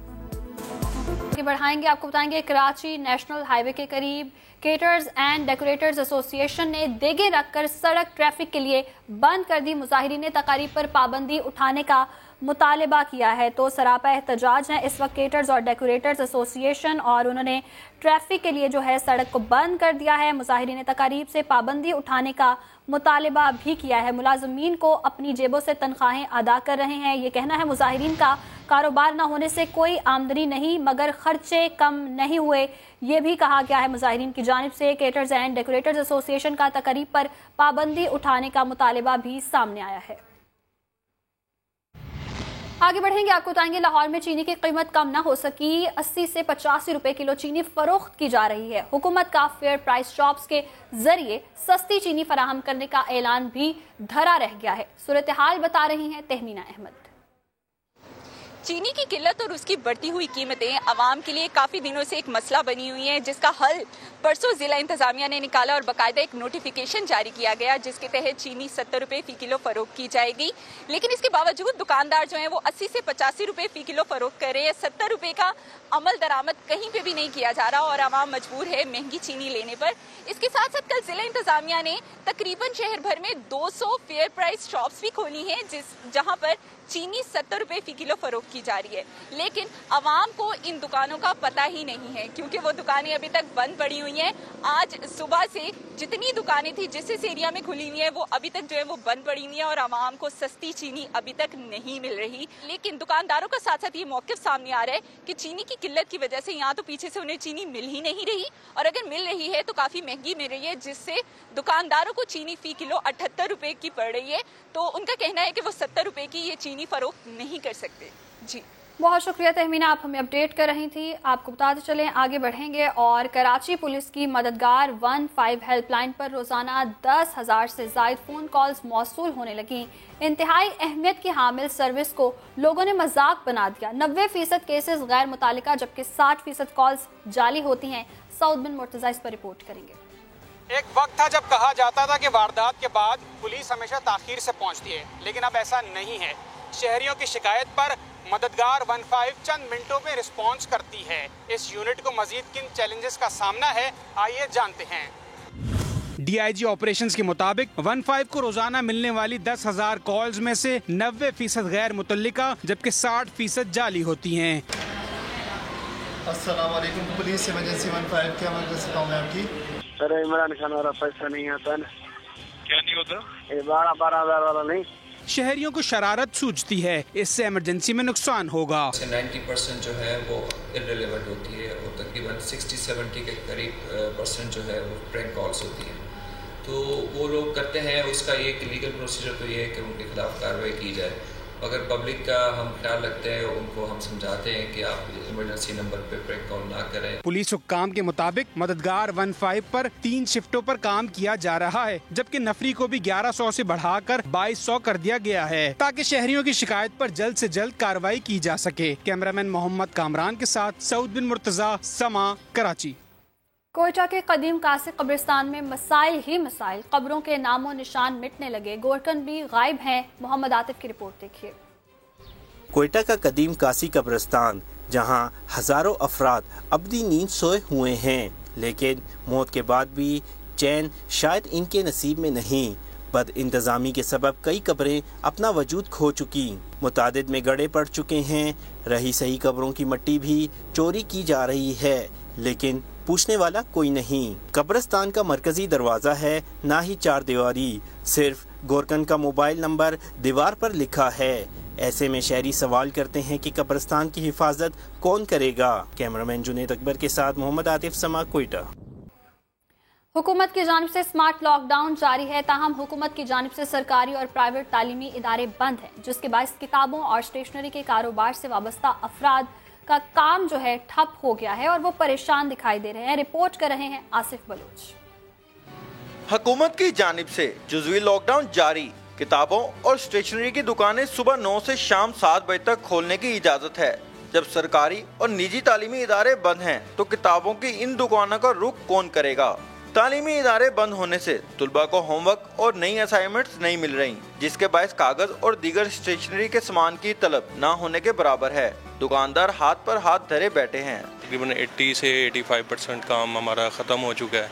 बढ़ाएंगे। आपको बताएंगे कराची नेशनल हाईवे के करीब केटर्स एंड डेकोरेटर्स एसोसिएशन ने देगे रखकर सड़क ट्रैफिक के लिए बंद कर दी। मुजाहिरीन ने तकारीब पर पाबंदी उठाने का मुतालबा किया है। तो सरापा एहतजाज है इस वक्त केटर्स और डेकोरेटर्स एसोसिएशन, और उन्होंने ट्रैफिक के लिए जो है सड़क को बंद कर दिया है। मुजाहिरीन ने तकारीब से पाबंदी उठाने का मुतालबा भी किया है। मुलाजमीन को अपनी जेबों से तनख्वाहें अदा कर रहे हैं। ये कहना है मुजाहिरीन का कारोबार न होने से कोई आमदनी नहीं मगर खर्चे कम नहीं हुए, ये भी कहा गया है मुजाहिरीन की जानिब से। केटर्स एंड डेकोरेटर्स एसोसिएशन का तकरीब पर पाबंदी उठाने का मुतालबा भी सामने आया है। आगे बढ़ेंगे, आपको बताएंगे लाहौर में चीनी की कीमत कम ना हो सकी। 80 से 85 रुपए किलो चीनी फरोख्त की जा रही है। हुकूमत का फेयर प्राइस शॉप्स के जरिए सस्ती चीनी फराहम करने का ऐलान भी धरा रह गया है। सूरत हाल बता रही हैं तहमीना अहमद। चीनी की किल्लत और उसकी बढ़ती हुई कीमतें आवाम के लिए काफ़ी दिनों से एक मसला बनी हुई है, जिसका हल परसों जिला इंतजामिया ने निकाला और बाकायदा एक नोटिफिकेशन जारी किया गया जिसके तहत चीनी 70 रुपये फी किलो फरोख्त की जाएगी। लेकिन इसके बावजूद दुकानदार जो हैं वो 80 से 85 रुपये फी किलो फरोख्त कर रहे हैं। 70 रुपये का अमल दरामद कहीं पे भी नहीं किया जा रहा और आवाम मजबूर है महंगी चीनी लेने पर। इसके साथ साथ कल जिला इंतजामिया ने तकरीबन शहर भर में 200 फेयर प्राइस शॉप्स भी खोली हैं जहाँ पर चीनी 70 रुपये फी किलो फरोख्त की जा रही है। लेकिन आवाम को इन दुकानों का पता ही नहीं है क्योंकि वो दुकानें अभी तक बंद पड़ी हुई हैं। आज सुबह से जितनी दुकानें थी जिस एरिया में खुली हुई है वो अभी तक जो है वो बंद पड़ी हुई है और आवाम को सस्ती चीनी अभी तक नहीं मिल रही। लेकिन दुकानदारों का साथ साथ ये मौक़िफ़ सामने आ रहा है कि चीनी की किल्लत की वजह से यहाँ तो पीछे से उन्हें चीनी मिल ही नहीं रही और अगर मिल रही है तो काफ़ी महंगी मिल रही है, जिससे दुकानदारों को चीनी फी किलो 78 रुपये की पड़ रही है। तो उनका कहना है कि वो 70 रुपये की ये चीनी फरोख्त नहीं कर सकते। जी बहुत शुक्रिया तहमीना, आप हमें अपडेट कर रही थी। आपको बताते चलें, आगे बढ़ेंगे और कराची पुलिस की मददगार 15 हेल्पलाइन पर रोजाना 10,000 से ज़ायद फ़ोन कॉल्स मौसूल होने लगी। इंतहाई अहमियत की हामिल सर्विस को लोगों ने मजाक बना दिया। 90% केसेस गैर मुतालिका जबकि 60% कॉल्स जाली होती हैं। सऊद बिन मुर्तज़ा इस पर रिपोर्ट करेंगे। एक वक्त था जब कहा जाता था कि वारदात के बाद पुलिस हमेशा ताखीर से पहुंचती है, लेकिन अब ऐसा नहीं है। शहरियों की शिकायत पर मददगार 15 चंद मिनटों में रिस्पॉन्स करती है। इस यूनिट को मजीद किन चैलेंजेस का सामना है, आइए जानते हैं। DIG ऑपरेशंस के मुताबिक 15 को रोजाना मिलने वाली 10,000 कॉल्स में से 90% गैर मुतल्लिका जबकि 60% जाली होती हैं। अस्सलाम वालेकुम, पुलिस इमरजेंसी 15 क्या मदद कर सकता हूँ मैं आपकी? सर इमरान खान वाला पैसा नहीं आता ना। क्या नहीं होता? 12,000 वाला नहीं। शहरियों को शरारत सूझती है, इससे इमरजेंसी में नुकसान होगा। 90% जो है वो इररिलेवेंट होती है और तकरीबन 60-70 के करीब परसेंट जो है वो प्रैंक कॉल्स होती हैं। तो वो लोग करते हैं, उसका एक लीगल प्रोसीजर तो ये है कि उनके खिलाफ कार्रवाई की जाए। अगर पब्लिक का हम ख्याल रखते हैं, उनको हम समझाते हैं कि आप इमरजेंसी नंबर पे प्रैंक कॉल ना करें। पुलिस हुक्काम के मुताबिक मददगार 15 पर 3 शिफ्टों पर काम किया जा रहा है, जबकि नफरी को भी 1100 से बढ़ाकर 2200 कर दिया गया है ताकि शहरियों की शिकायत पर जल्द से जल्द कार्रवाई की जा सके। कैमरामैन मोहम्मद कामरान के साथ सऊद बिन मुर्तज़ा, समा, कराची। कोयटा के कदीम कासी कब्रिस्तान में मसाइल ही मसाइल, कब्रों के नामो निशान मिटने लगे, गोरकन भी गायब हैं। मोहम्मद आतिफ की रिपोर्ट देखिए। कोयटा का कदीम कासी कब्रिस्तान जहां हजारों अफराद अबदी नींद सोए हुए हैं, लेकिन मौत के बाद भी चैन शायद इनके नसीब में नहीं। बद इंतज़ामी के सबब कई कब्रें अपना वजूद खो चुकी, मुतादिद में गड़े पड़ चुके हैं। रही सही कब्रों की मिट्टी भी चोरी की जा रही है, लेकिन पूछने वाला कोई नहीं। कब्रिस्तान का मरकजी दरवाज़ा है, ना ही चार दीवारी, सिर्फ गोरकन का मोबाइल नंबर दीवार पर लिखा है। ऐसे में शहरी सवाल करते हैं कि कब्रिस्तान की हिफाजत कौन करेगा। कैमरामैन जुनेद अकबर के साथ मोहम्मद आतिफ, समा, कोयटा। हुकूमत की जानिब से स्मार्ट लॉकडाउन जारी है, ताहम हुकूमत की जानिब से सरकारी और प्राइवेट तालीमी इदारे बंद हैं, जिसके बायस किताबों और स्टेशनरी के कारोबार से वाबस्ता अफराद का काम जो है ठप हो गया है और वो परेशान दिखाई दे रहे हैं। रिपोर्ट कर रहे हैं आसिफ बलूच। हुकूमत की जानिब से जुज़वी लॉकडाउन जारी, किताबों और स्टेशनरी की दुकानें सुबह 9 से शाम 7 बजे तक खोलने की इजाज़त है। जब सरकारी और निजी तालीमी इदारे बंद हैं तो किताबों की इन दुकानों का रुख कौन करेगा। तालीमी इदारे बंद होने से तुलबा को होमवर्क और नई असाइनमेंट्स नहीं मिल रही, जिसके बायस कागज और दीगर स्टेशनरी के सामान की तलब न होने के बराबर है। दुकानदार हाथ पर हाथ धरे बैठे हैं। तकरीबन 80 से 85% काम हमारा ख़त्म हो चुका है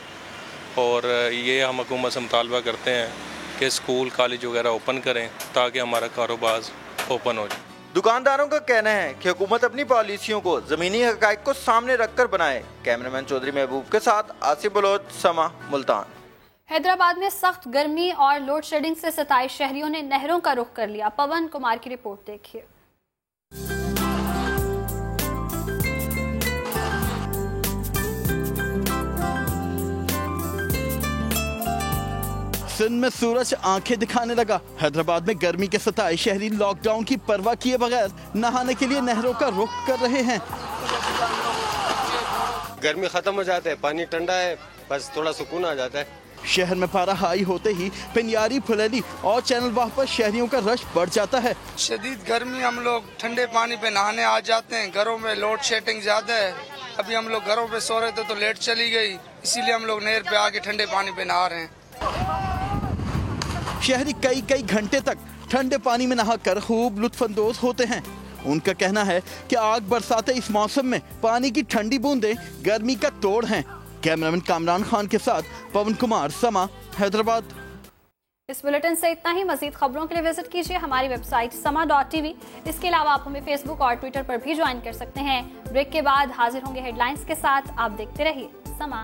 और ये हम हुकूमत से मुतालबा करते हैं कि स्कूल कॉलेज वगैरह ओपन करें ताकि हमारा कारोबार ओपन हो जाए। दुकानदारों का कहना है कि हुकूमत अपनी पॉलिसियों को ज़मीनी हक़ाइक़ को सामने रखकर बनाए। कैमरामैन चौधरी महबूब के साथ आसिफ बलोच, समा, मुल्तान। हैदराबाद में सख्त गर्मी और लोड शेडिंग से सताए शहरियों ने नहरों का रुख कर लिया। पवन कुमार की रिपोर्ट देखिए। सिंध में सूरज आंखें दिखाने लगा। हैदराबाद में गर्मी के सताए शहरी लॉकडाउन की परवाह किए बगैर नहाने के लिए नहरों का रुख कर रहे हैं। गर्मी खत्म हो जाता है, पानी ठंडा है, बस थोड़ा सुकून आ जाता है। शहर में पारा हाई होते ही पिनियारी, फुलेली और चैनल वाह पर शहरियों का रश बढ़ जाता है। शदीद गर्मी, हम लोग ठंडे पानी पे नहाने आ जाते हैं। घरों में लोड शेडिंग ज्यादा है। अभी हम लोग घरों पे सो रहे थे तो लेट चली गई, इसीलिए हम लोग नहर पे आके ठंडे पानी पे नहा रहे हैं। शहरी कई घंटे तक ठंडे पानी में नहाकर खूब लुत्फानंदोज होते हैं। उनका कहना है कि आग बरसाते इस मौसम में पानी की ठंडी बूंदें गर्मी का तोड़ हैं। कैमरामैन कामरान खान के साथ पवन कुमार, समा, हैदराबाद। इस बुलेटिन से इतना ही। मजीद खबरों के लिए विजिट कीजिए हमारी वेबसाइट sama.tv। इसके अलावा आप हमें फेसबुक और ट्विटर पर भी ज्वाइन कर सकते हैं। ब्रेक के बाद हाजिर होंगे हेडलाइंस के साथ। आप देखते रहिए समा।